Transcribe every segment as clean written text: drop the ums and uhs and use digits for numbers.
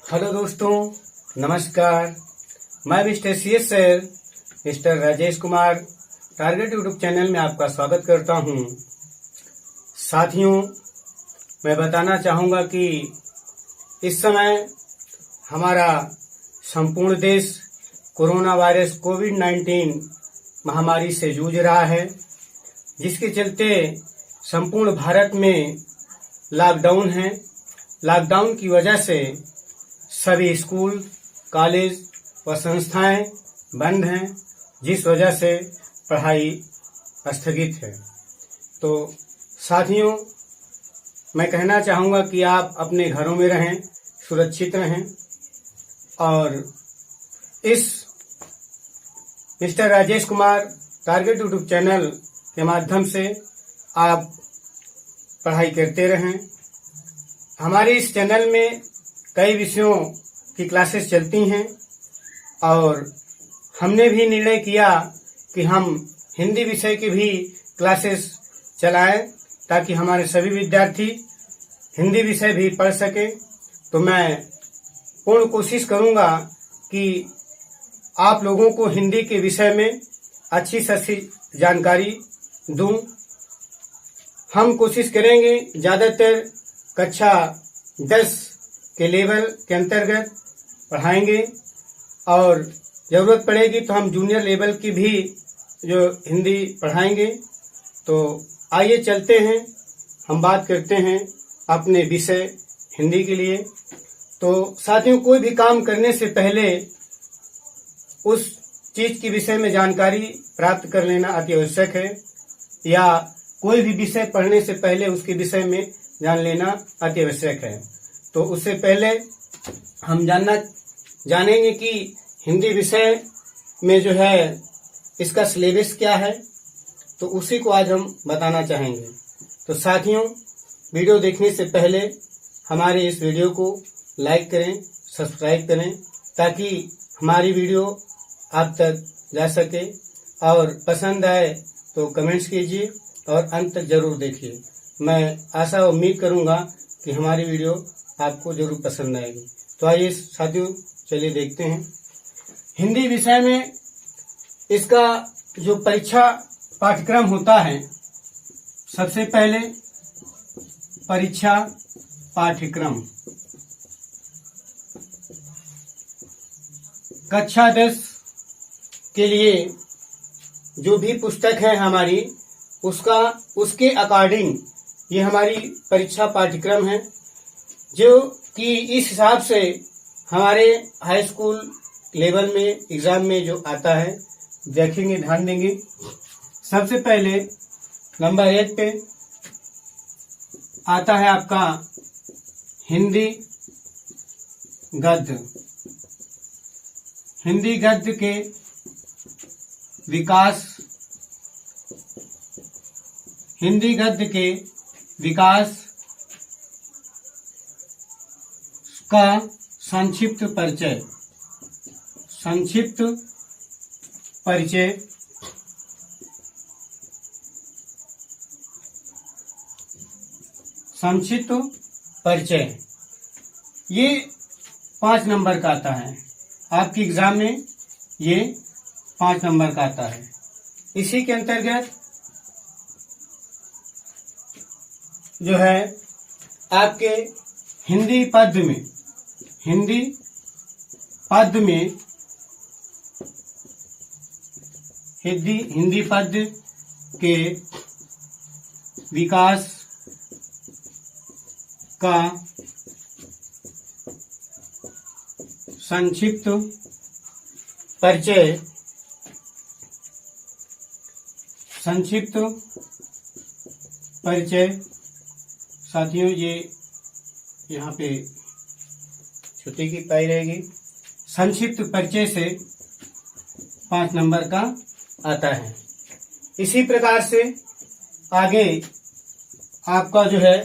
Hello दोस्तों, नमस्कार। मैं mister CS sir, mister Rajesh Kumar, target YouTube channel में आपका स्वागत करता हूं। साथियों, मैं बताना चाहूँगा कि इस समय हमारा संपूर्ण देश कोरोना वायरस कोविड-19 महामारी से जूझ रहा है, जिसके चलते संपूर्ण भारत में लॉकडाउन है। लॉकडाउन की वजह से सभी स्कूल, कॉलेज व संस्थाएं बंद हैं, जिस वजह से पढ़ाई स्थगित है। तो साथियों, मैं कहना चाहूँगा कि आप अपने घरों में रहें, सुरक्षित रहें और इस mister Rajesh Kumar target YouTube channel के माध्यम से आप पढ़ाई करते रहें। हमारे इस चैनल में कई विषयों की क्लासेस चलती हैं और हमने भी निर्णय किया कि हम हिंदी विषय की भी क्लासेस चलाएं ताकि हमारे सभी विद्यार्थी हिंदी विषय भी पढ़ सकें। तो मैं पूर्ण कोशिश करूंगा कि आप लोगों को हिंदी के विषय में अच्छी से अच्छी जानकारी दूं। हम कोशिश करेंगे ज़्यादातर कक्षा 10 के लेवल के अंतर्गत पढ़ाएंगे और ज़रूरत पड़ेगी तो हम जूनियर लेवल की भी जो हिंदी पढ़ाएंगे। तो आइए चलते हैं, हम बात करते हैं अपने विषय हिंदी के लिए। तो साथियों, कोई भी काम करने से पहले उस चीज़ के विषय में जानकारी प्राप्त कर लेना अति आवश्यक है, या कोई भी विषय पढ़ने से पहले उसके विषय में जान लेना अति आवश्यक है। तो उससे पहले हम जानेंगे कि हिंदी विषय में जो है इसका सिलेबस क्या है, तो उसी को आज हम बताना चाहेंगे। तो साथियों, वीडियो देखने से पहले हमारे इस वीडियो को लाइक करें, सब्सक्राइब करें, ताकि हमारी वीडियो आप तक जा सके और पसंद आए तो कमेंट्स कीजिए और अंत तक जरूर देखिए। मैं आशा उम्मीद करूंगा कि हमारी वीडियो आपको जरूर पसंद आएगी। तो आइए साथियों, चलिए देखते हैं हिंदी विषय में इसका जो परीक्षा पाठ्यक्रम होता है। सबसे पहले परीक्षा पाठ्यक्रम कक्षा 10 के लिए जो भी पुस्तक है हमारी, उसके अकॉर्डिंग ये हमारी परीक्षा पाठ्यक्रम है, जो कि इस हिसाब से हमारे हाई स्कूल लेवल में एग्जाम में जो आता है, देखेंगे, ध्यान देंगे। सबसे पहले नंबर 1 पे आता है आपका हिंदी गद्य। हिंदी गद्य के विकास, हिंदी गद्य के विकास का संक्षिप्त परिचय। संक्षिप्त परिचय संक्षिप्त परिचय ये 5 नंबर का आता है। आपके एग्जाम में ये 5 नंबर का आता है। इसी के अंतर्गत जो है आपके हिंदी पद्य में हिंदी पद्य के विकास का संक्षिप्त परिचय। साथियों, ये यहाँ पे छुट्टी की पाई रहेगी। संक्षिप्त परिचय से 5 नंबर का आता है। इसी प्रकार से आगे आपका जो है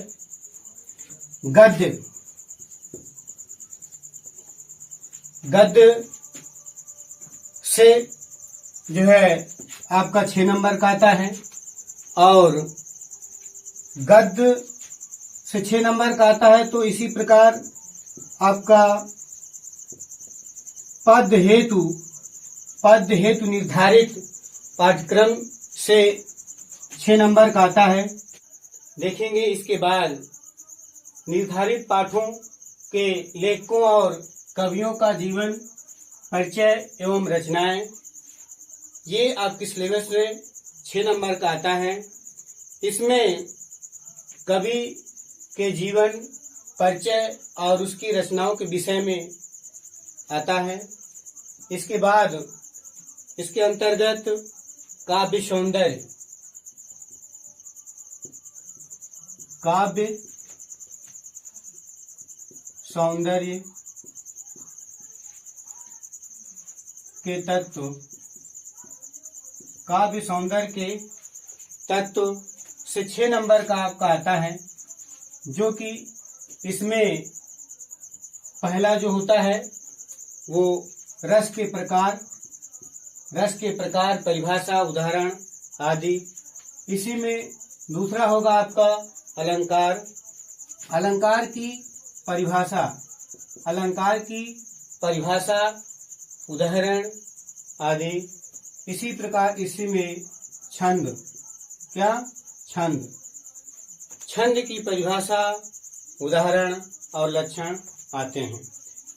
गद्य से जो है आपका 6 नंबर का आता है, और गद्य से 6 नंबर का आता है। तो इसी प्रकार आपका पद हेतु निर्धारित पाठ्यक्रम से 6 नंबर का आता है। देखेंगे इसके बाद निर्धारित पाठों के लेखकों और कवियों का जीवन, परिचय एवं रचनाएं। ये आपके सिलेबस में 6 नंबर का आता है। इसमें कवि के जीवन, परिचय और उसकी रचनाओं के विषय में आता है। इसके बाद इसके अंतर्गत काव्य सौंदर्य के तत्व, काव्य सौंदर्य के तत्व से 6 नंबर का आपका आता है, जो कि इसमें पहला जो होता है वो रस के प्रकार, परिभाषा, उदाहरण आदि। इसी में दूसरा होगा आपका अलंकार की परिभाषा, उदाहरण आदि। इसी प्रकार इसी में छंद की परिभाषा, उदाहरण और लक्षण आते हैं।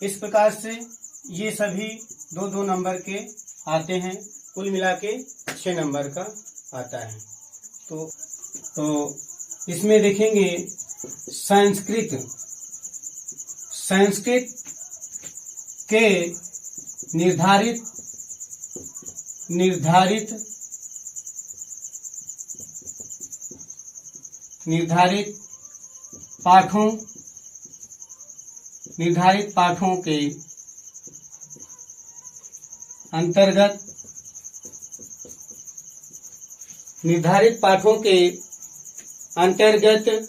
इस प्रकार से ये सभी 2-2 नंबर के आते हैं। कुल मिला के 6 नंबर का आता है। तो इसमें देखेंगे संस्कृत के निर्धारित पाठों के अंतर्गत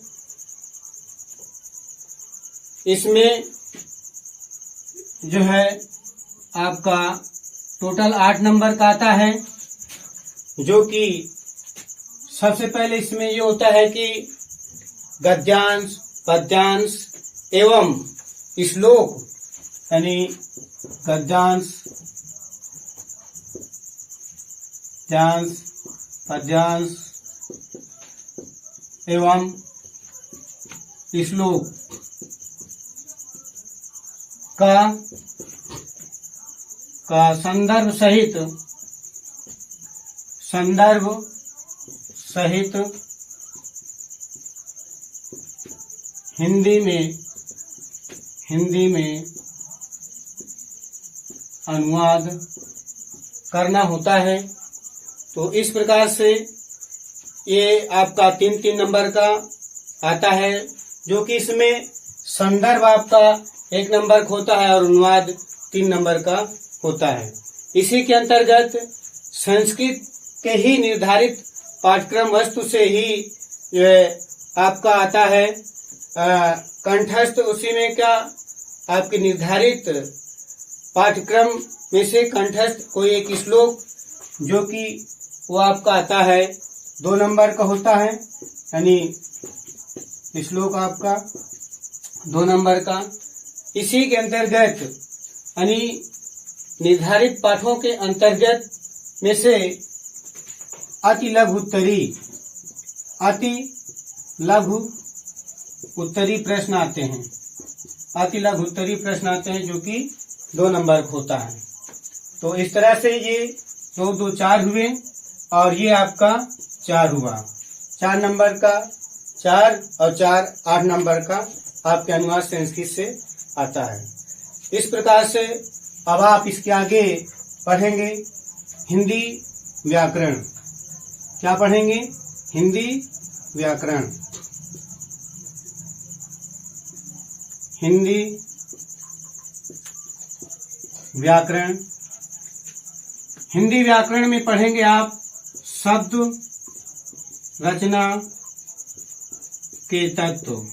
इसमें जो है आपका टोटल 8 नंबर का आता है, जो कि सबसे पहले इसमें ये होता है कि गद्यांश, पद्यांश एवं श्लोक, यानी गद्यांश, पद्यांश एवं श्लोक का संदर्भ सहित हिंदी में अनुवाद करना होता है। तो इस प्रकार से ये आपका 3-3 नंबर का आता है, जो कि इसमें संदर्भ आपका 1 नंबर का होता है और अनुवाद 3 नंबर का होता है। इसी के अंतर्गत संस्कृत के ही निर्धारित पाठ्यक्रम वस्तु से ही आपका आता है कंठस्थ। उसी में क्या आपके निर्धारित पाठ्यक्रम में से कंठस्थ कोई एक श्लोक, जो कि वो आपका आता है 2 नंबर का होता है, यानी श्लोक आपका 2 नंबर का। इसी के अंतर्गत यानी निर्धारित पाठों के अंतर्गत में से अति लघु उत्तरी प्रश्न आते हैं, जो कि 2 नंबर का होता है। तो इस तरह से ये 2-2 4 हुए और ये आपका 4 हुआ। 4 नंबर का 4 और 4 8 नंबर का आपके अनुवाद संस्कृत से आता है। इस प्रकार से अब आप इसके आगे पढ़ेंगे हिंदी व्याकरण। क्या पढ़ेंगे? हिंदी व्याकरण। हिंदी व्याकरण में पढ़ेंगे आप शब्द रचना के तत्व।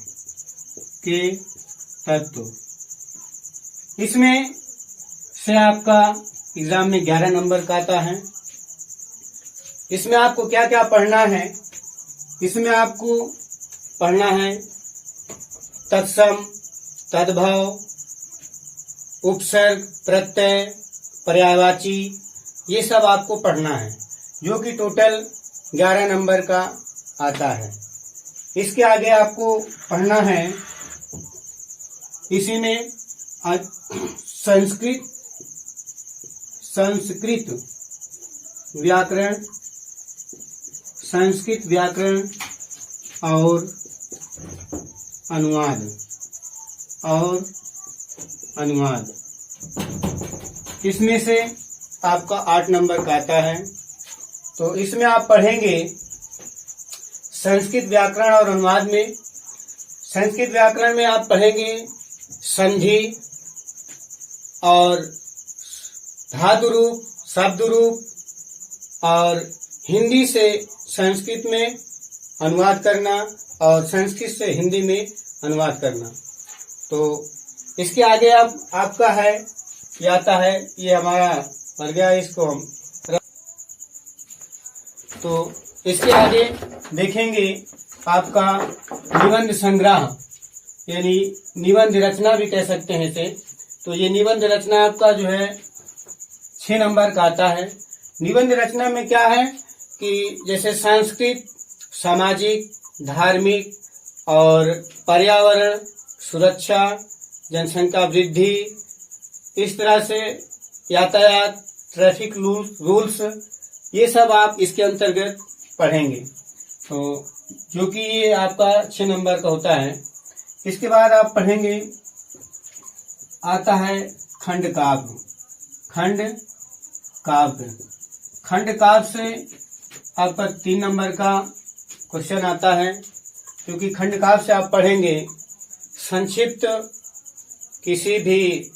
इसमें से आपका एग्जाम में 11 नंबर का आता है। इसमें आपको क्या क्या पढ़ना है? इसमें आपको पढ़ना है तत्सम, तद्भव उपसर्ग, प्रत्यय, पर्यायवाची, ये सब आपको पढ़ना है, जो कि टोटल 11 नंबर का आता है। इसके आगे आपको पढ़ना है, इसी में संस्कृत व्याकरण और अनुवाद इसमें से आपका 8 नंबर का आता है। तो इसमें आप पढ़ेंगे संस्कृत व्याकरण और अनुवाद में। संस्कृत व्याकरण में आप पढ़ेंगे संधि और धातु रूप, शब्द रूप और हिंदी से संस्कृत में अनुवाद करना और संस्कृत से हिंदी में अनुवाद करना। तो इसके आगे अब आपका है, ये आता है, ये हमारा पड़ गया, इसको हम तो इसके आगे देखेंगे आपका निबंध संग्रह, यानी निबंध रचना भी कह सकते हैं इसे। तो ये निबंध रचना आपका जो है 6 नंबर का आता है। निबंध रचना में क्या है कि जैसे सांस्कृतिक, सामाजिक, धार्मिक और पर्यावरण, सुरक्षा, जनसंख्या वृद्धि, इस तरह से यातायात, ट्रैफिक रूल्स, ये सब आप इसके अंतर्गत पढ़ेंगे। तो जो कि ये आपका 6 नंबर का होता है। इसके बाद आप पढ़ेंगे, आता है खंड काव्य। खंड काव्य से आपका 3 नंबर का क्वेश्चन आता है, क्योंकि खंड काव्य से आप पढ़ेंगे संक्षिप्त किसी भी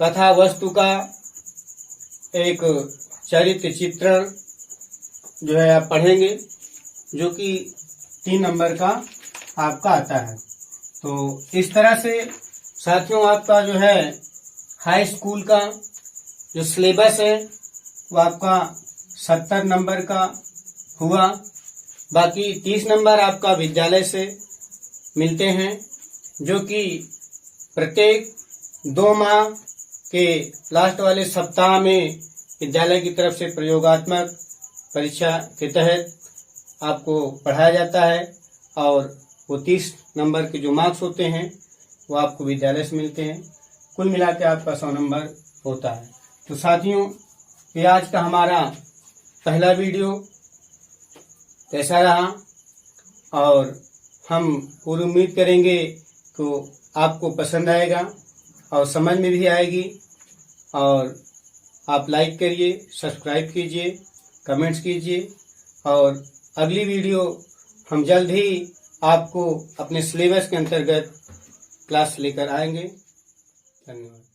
कथा वस्तु का एक चरित्र चित्रण जो है आप पढ़ेंगे, जो कि 3 नंबर का आपका आता है। तो इस तरह से साथियों आपका जो है हाई स्कूल का जो सिलेबस है वो आपका 70 नंबर का हुआ। बाकी 30 नंबर आपका विद्यालय से मिलते हैं, जो कि प्रत्येक 2 माह के लास्ट वाले सप्ताह में विद्यालय की तरफ से प्रयोगात्मक परीक्षा के तहत आपको पढ़ाया जाता है, और वो 30 नंबर के जो मार्क्स होते हैं वो आपको विद्यालय से मिलते हैं। कुल मिला के आपका 100 नंबर होता है। तो साथियों, ये आज का हमारा पहला वीडियो कैसा रहा, और हम पूरी उम्मीद करेंगे कि आपको पसंद आएगा और समझ में भी आएगी। और आप लाइक करिए, सब्सक्राइब कीजिए, कमेंट्स कीजिए, और अगली वीडियो हम जल्द ही आपको अपने सिलेबस के अंतर्गत क्लास लेकर आएंगे। धन्यवाद।